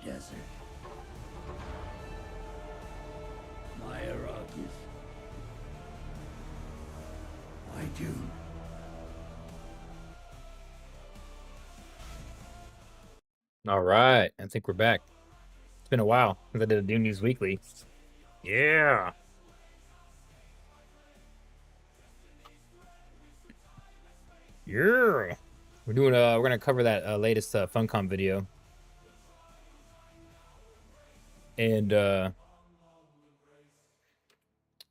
desert. My Arrakis. My Dune. All right, I think we're back. It's been a while since I did a Dune News Weekly. Yeah. Yeah. We're gonna cover that latest Funcom video. And there's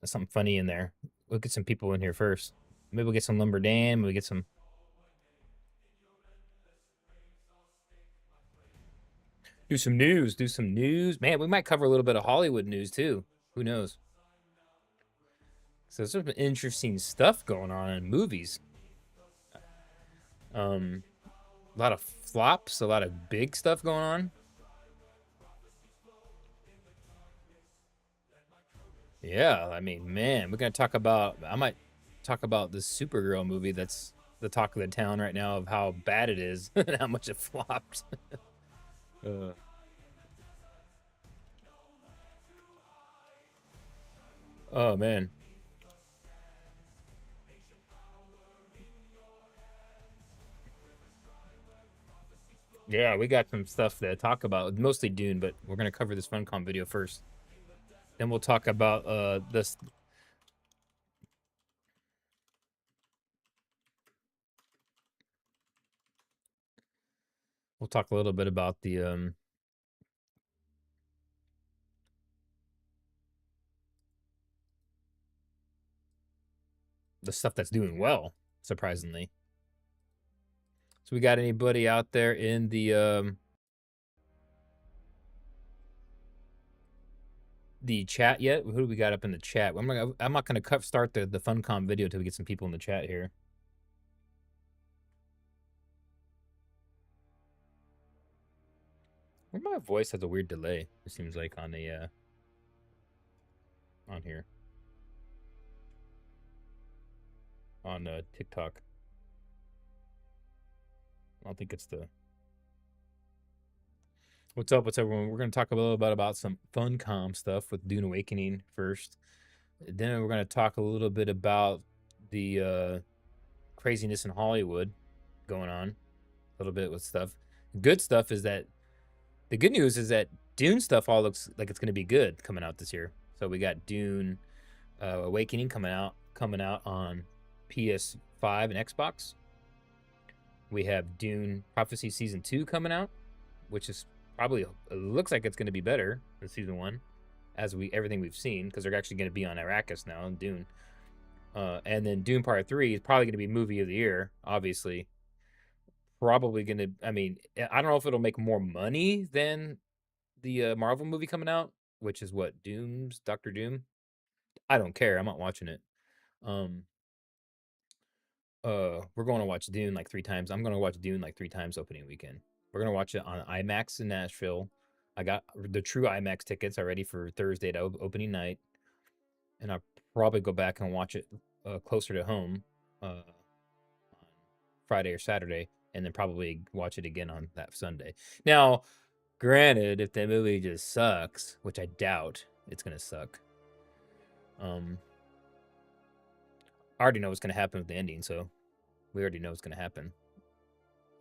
something funny in there. We'll get some people in here first. Maybe we'll get some Lumberdan, we'll get some do some news. Man, we might cover a little bit of Hollywood news too. Who knows? So there's some interesting stuff going on in movies. A lot of flops, a lot of big stuff going on. Yeah, I mean, man, we're gonna talk about. I might talk about this Supergirl movie that's the talk of the town right now of how bad it is and how much it flopped. uh, oh man, yeah, we got some stuff to talk about. Mostly Dune, but we're gonna cover this Funcom video first. Then we'll talk about this. We'll talk a little bit about the stuff that's doing well, surprisingly. So we got anybody out there in the chat yet? Who do we got up in the chat? I'm not gonna start the Funcom video until we get some people in the chat here. My voice has a weird delay. It seems like on the on here on TikTok. I don't think it's the. What's up? What's everyone? We're gonna talk a little bit about some Funcom stuff with Dune Awakening first. Then we're gonna talk a little bit about the craziness in Hollywood going on. A little bit with stuff. Good stuff is that the good news is that Dune stuff all looks like it's gonna be good coming out this year. So we got Dune Awakening coming out on PS5 and Xbox. We have Dune Prophecy Season 2 coming out, which is probably it looks like it's going to be better than Season 1 as everything we've seen, because they're actually going to be on Arrakis now in Dune. And then Dune Part 3 is probably going to be movie of the year, obviously. Probably going to, I mean, I don't know if it'll make more money than the Marvel movie coming out, which is what, Doctor Doom? I don't care. I'm not watching it. We're going to watch Dune like 3 times. I'm going to watch Dune like 3 times opening weekend. We're going to watch it on IMAX in Nashville. I got the true IMAX tickets already for Thursday to opening night. And I'll probably go back and watch it closer to home on Friday or Saturday, and then probably watch it again on that Sunday. Now, granted, if the movie just sucks, which I doubt it's going to suck, I already know what's going to happen with the ending, so we already know what's going to happen.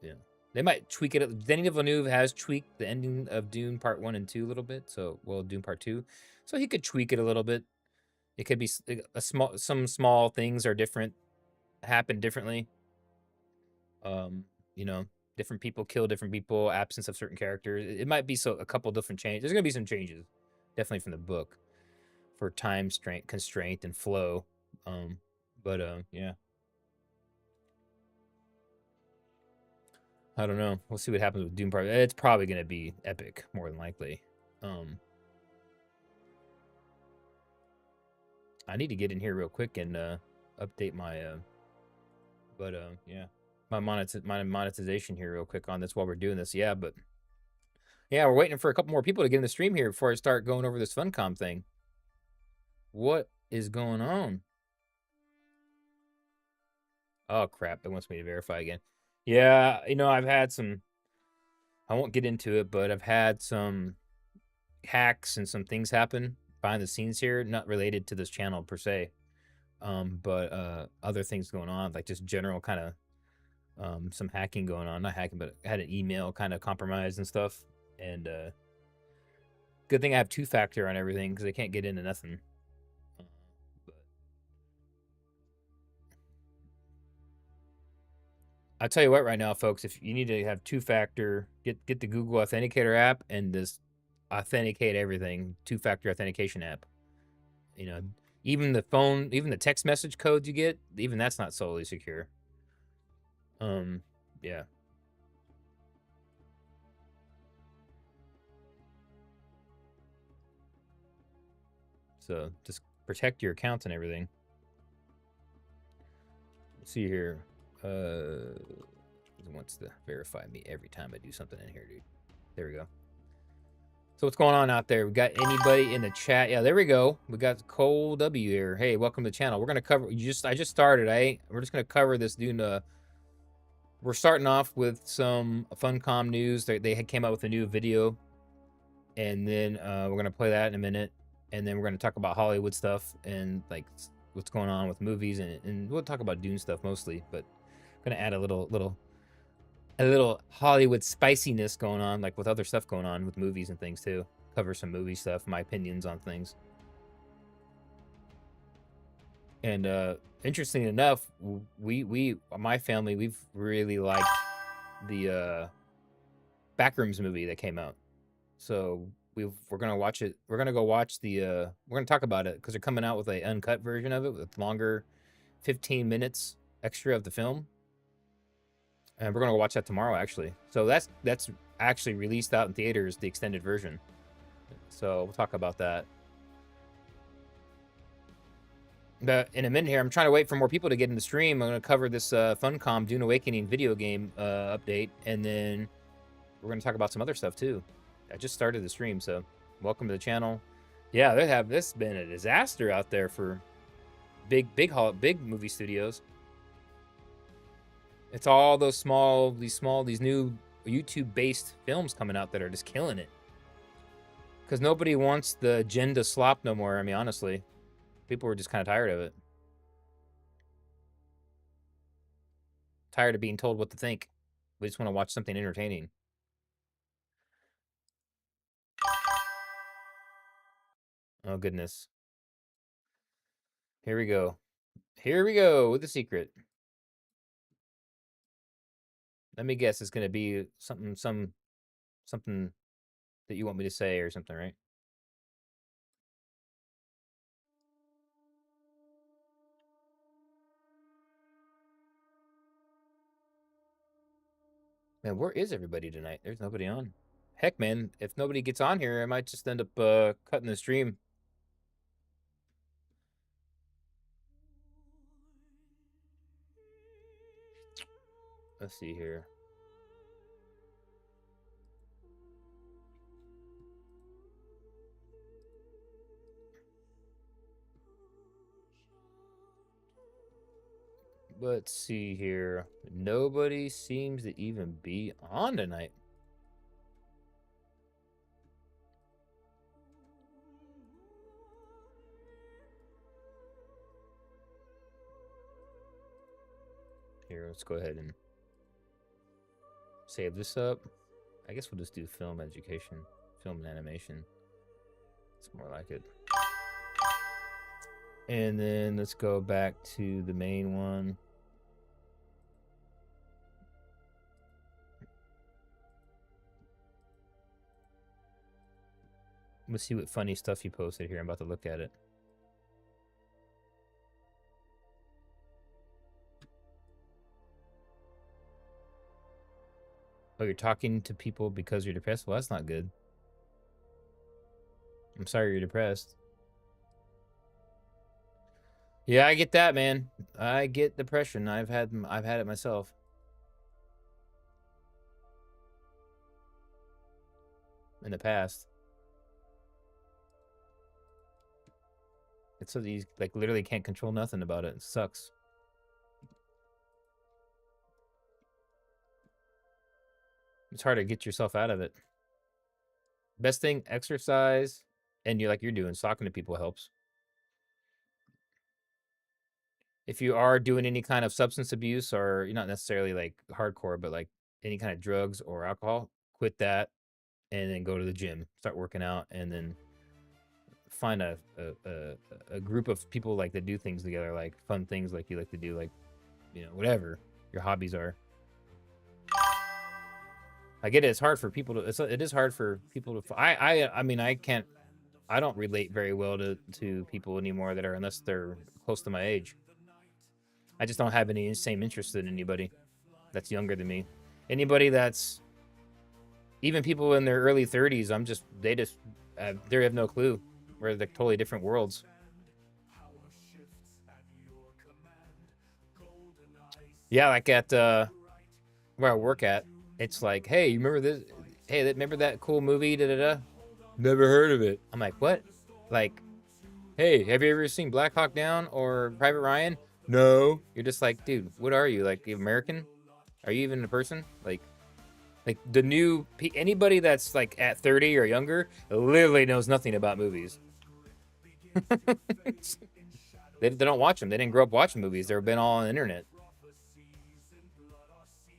Yeah. They might tweak it. Denis Villeneuve has tweaked the ending of Dune Part 1 and 2 a little bit. So, well, Dune Part 2. So he could tweak it a little bit. It could be some small things are different, happen differently. You know, different people kill different people, absence of certain characters. It might be a couple different changes. There's going to be some changes, definitely from the book, for time constraint and flow. But yeah. I don't know. We'll see what happens with Doom Part. It's probably going to be epic, more than likely. I need to get in here real quick and update my. Yeah, my monetization here real quick on this while we're doing this. Yeah, but yeah, we're waiting for a couple more people to get in the stream here before I start going over this Funcom thing. What is going on? Oh crap! It wants me to verify again. Yeah, I've had some I won't get into it, but I've had some hacks and some things happen behind the scenes here, not related to this channel per se, but other things going on, like just general kind of some hacking going on. Not hacking, but I had an email kind of compromised and stuff. And good thing I have two-factor on everything because they can't get into nothing. But I'll tell you what, right now, folks, if you need to have two-factor, get the Google Authenticator app and just authenticate everything. Two-factor authentication app. You know, even the phone, even the text message codes you get, even that's not solely secure. Yeah. So just protect your accounts and everything. Let's see here. It wants to verify me every time I do something in here, dude. There we go. So what's going on out there? We got anybody in the chat? Yeah, there we go. We got Cole W here. Hey, welcome to the channel. We're gonna cover. I just started. We're just gonna cover this Dune. We're starting off with some Funcom news. They came out with a new video, and then we're gonna play that in a minute, and then we're gonna talk about Hollywood stuff and like what's going on with movies, and we'll talk about Dune stuff mostly, but I'm gonna add a little Hollywood spiciness going on, like with other stuff going on with movies and things too. Cover some movie stuff, my opinions on things. And interesting enough, my family, we've really liked the Backrooms movie that came out. So we're gonna watch it. We're gonna go watch the. We're gonna talk about it because they're coming out with a uncut version of it with longer, 15 minutes extra of the film. And we're gonna watch that tomorrow, actually. So that's actually released out in theaters, the extended version. So we'll talk about that. But in a minute here, I'm trying to wait for more people to get in the stream. I'm gonna cover this Funcom Dune Awakening video game update, and then we're gonna talk about some other stuff too. I just started the stream, so welcome to the channel. Yeah, this has been a disaster out there for big movie studios. It's all those these new YouTube-based films coming out that are just killing it. Because nobody wants the agenda slop no more. I mean, honestly, people were just kind of tired of it. Tired of being told what to think. We just want to watch something entertaining. Oh, goodness. Here we go. Here we go with the secret. Let me guess, it's going to be something that you want me to say or something, right? Man, where is everybody tonight? There's nobody on. Heck, man, if nobody gets on here, I might just end up cutting the stream. Let's see here. Let's see here. Nobody seems to even be on tonight. Here, let's go ahead and save this up. I guess we'll just do film education, film and animation. It's more like it. And then let's go back to the main one. Let's see what funny stuff you posted here. I'm about to look at it. Oh, you're talking to people because you're depressed? Well, that's not good. I'm sorry you're depressed. Yeah, I get that, man. I get depression. I've had it myself. In the past. It's so that you like literally can't control nothing about it. It sucks. It's hard to get yourself out of it. Best thing, exercise, and you're doing, talking to people helps. If you are doing any kind of substance abuse, or you're not necessarily like hardcore, but like any kind of drugs or alcohol, quit that and then go to the gym, start working out, and then find a group of people like that do things together, like fun things like you like to do, like whatever your hobbies are. I get it. It's hard for people to. It is hard for people to. I mean, I don't relate very well to people anymore that are, unless they're close to my age. I just don't have any same interest in anybody that's younger than me. Anybody that's even people in their early 30s, they have no clue. We're like totally different worlds. Yeah, like at where I work at, it's like, hey, you remember this? Hey, remember that cool movie? Da da da. Never heard of it. I'm like, what? Like, hey, have you ever seen Black Hawk Down or Private Ryan? No. You're just like, dude, what are you? Like, American? Are you even a person? Like the new anybody that's like at 30 or younger literally knows nothing about movies. They don't watch them. They didn't grow up watching movies. They've been all on the internet.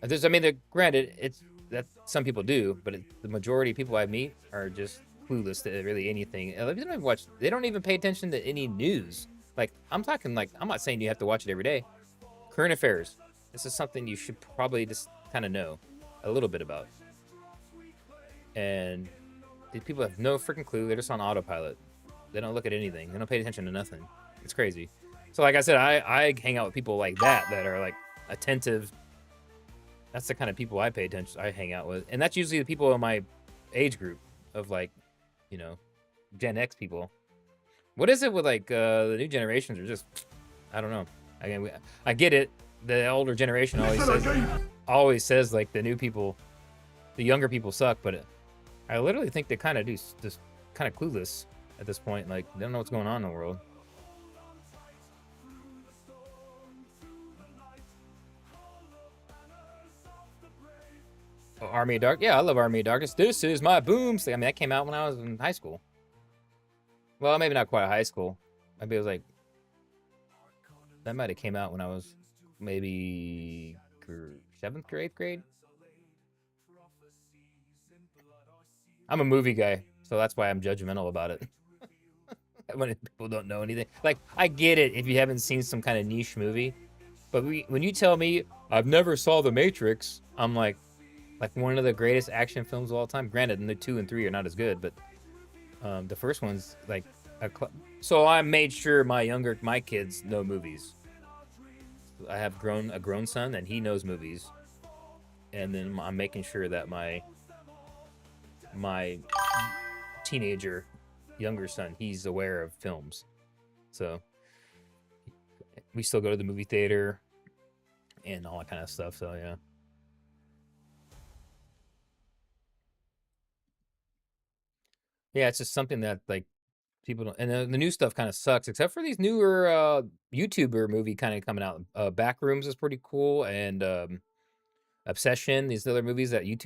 I mean, granted, it's that some people do, but the majority of people I meet are just clueless to really anything. They don't even watch. They don't even pay attention to any news. Like, I'm talking, like, I'm not saying you have to watch it every day. Current affairs. This is something you should probably just kind of know a little bit about. And these people have no freaking clue. They're just on autopilot. They don't look at anything. They don't pay attention to nothing. It's crazy. So, like I said, I hang out with people like that are like attentive. That's the kind of people I hang out with. And that's usually the people in my age group of, like, Gen X people. What is it with, like, the new generations are just, I don't know. Again, I get it. The older generation always says like the new people, the younger people suck, but I literally think they kind of do, just kind of clueless at this point. Like, they don't know what's going on in the world. Oh, Army of Dark. Yeah, I love Army of Darkness. This is my boomstick. I mean, that came out when I was in high school. Well, maybe not quite high school. Maybe it was like, that might have came out when I was maybe 7th or 8th grade. I'm a movie guy, so that's why I'm judgmental about it. When people don't know anything. Like, I get it if you haven't seen some kind of niche movie, but when you tell me I've never saw The Matrix, I'm like one of the greatest action films of all time. Granted, the 2 and 3 are not as good, but the first one's like so I made sure my kids know movies. I have a grown son, and he knows movies, and then I'm making sure that my teenager younger son, he's aware of films. So we still go to the movie theater and all that kind of stuff. So yeah. Yeah, it's just something that, like, people don't, and the new stuff kind of sucks, except for these newer YouTuber movie kind of coming out. Backrooms is pretty cool, and Obsession, these other movies that YouTube